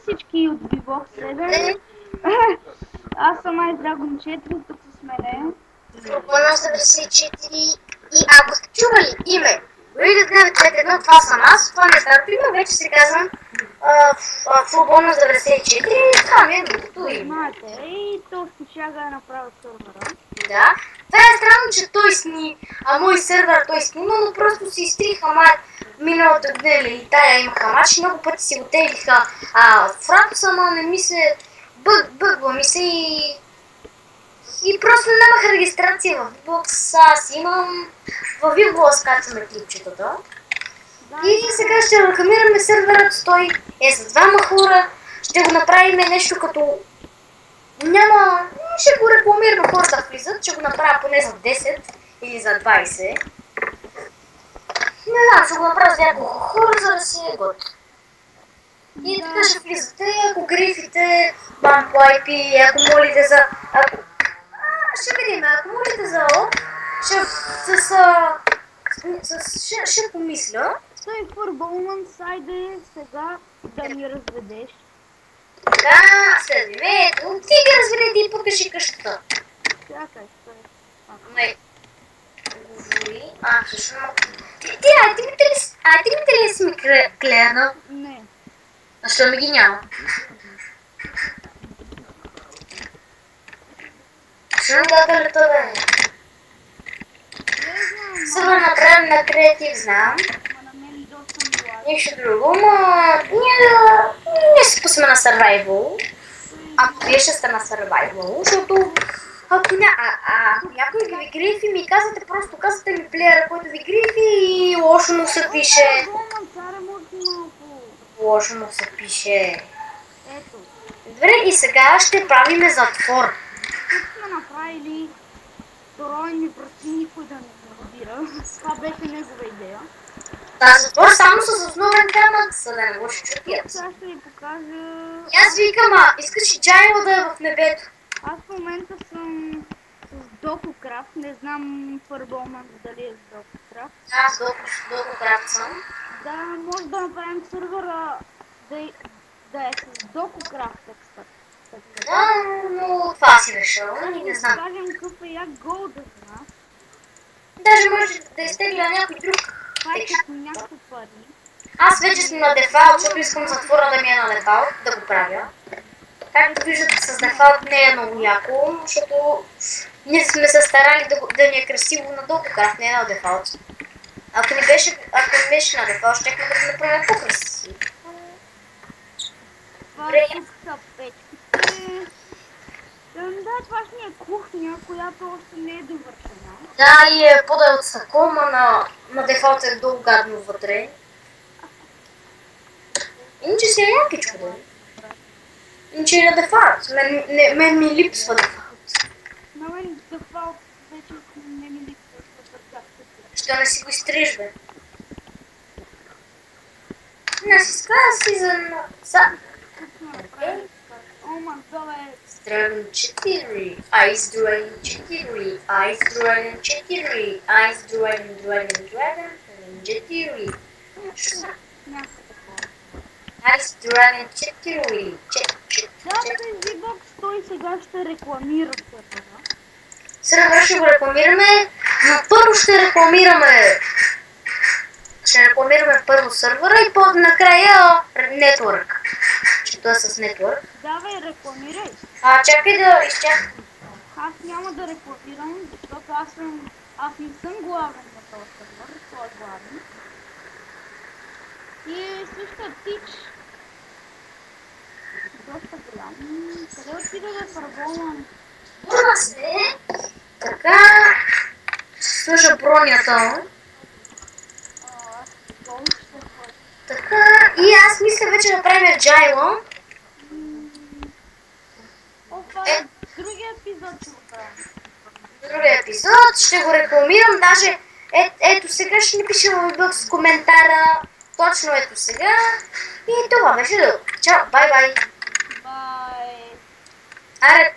всички от Vivox 7. Аз съм iDragon 4, тук с мене. Фурбонос 94 и ако сте чували име Reddit 951, това съм аз, това не старото име, вече се казвам Фурбонос 94, това ми е другото име. Знаете, и то Стишага е направил сървъра. Да, това е странно, че той мой сервер той снима, но просто си изтриха миналата година или тая имаха матч, много пъти си го теглиха в Рапса, но не ми се бъгва ми се и просто нямах регистрация в Vivox, аз имам в Vivox качваме клипчетата. И сега ще рекламираме серверът, той е за двама хора, ще го направим нещо като ще го рекламираме, хората влизат, ще го направя поне за 10 или за 20. Не знам, ще го направя за няколко хора, за да си е готово. И така ще влизате, ако грифите, банко IP, ако молите за... ще видим, ако молите за ОП, ще помисля. Той Фурболман сайде сега да ми разведеш. Да, следваме, ето, ти ги разведи и покажи къщата. Чакай, стой. Не. Говори. Всъщност. Ти ми си ми клеянал? Не. Защо ми ги няма? Защо да лета да е? Съвър направим на креатив, знам. Нищо друго, ние се пусваме на survival. Ако вие ще сте на survival, защото ако някой ви грифи ми казвате ми плеера, който ви грифи и лошо му се пише. Лошо му се пише. Добре, и сега ще правиме затвор. Тук сме направили второй ми прости никой да не разбира. Това беше негова идея. Затвор само с основен камък, за да не го ще чупят. Сега ще ви покажа... И аз викам, искаш и Джайло да е в небето. Аз в момента съм с Дококрафт, не знам Фурболман дали е с Дококрафт. Аз Дококрафт съм. Да, може да направим сервера да е с Дококрафт текста. Да, но това си решил, не знам. Да кажем какъв е як голда за нас. Даже може да изтегля някой друг. Това е като някакво пари. Аз вече съм на дефалт, защото искам затвора да ми е на дефалт, да го правя. Както виждате, с дефалт не е много яко, защото ние сме се старали да ни е красиво на Дококрафт, не е на дефалт. Ако не беше на дефалт, щехме да го направим по-красиво. Това тук са печките. Да, това ще ни е кухня, която още не е довършена. Да, и е по-да от стъкло, на дефалт е долу гадно вътре. Иначе си е якичко, да. Иначе е на дефалт. Мен ми липсва дефалт. На мен дефалт вече не ми липсва. Що не си го изтриж, бе? Не си сказа си за... Dragon 4, Ice Dragon 4, Ice Dragon 4, Ice Dragon 4. Ice Dragon 4. Да, тези бокс той сега ще рекламира сервера. Сервера ще го рекламираме, но първо ще рекламираме първо сервера и накрая нетворк. Че това е с нетворк. Давай, рекламирай. Чакай да изчакам. Аз няма да рекламирам, защото аз не съм главен на този сервер, той е главен. И също птич. Доста голям. Къде отида да Фурболман? Бурна се. Така. Слуша бронята. Така. И аз мисля вече да правим Джайло. Другия епизод ще го правим. Другия епизод ще го рекламирам, даже ето сега ще ни пише в Vivox коментара. Точно ето сега. И това беше. Чао, бай-бай. Бай. Аре,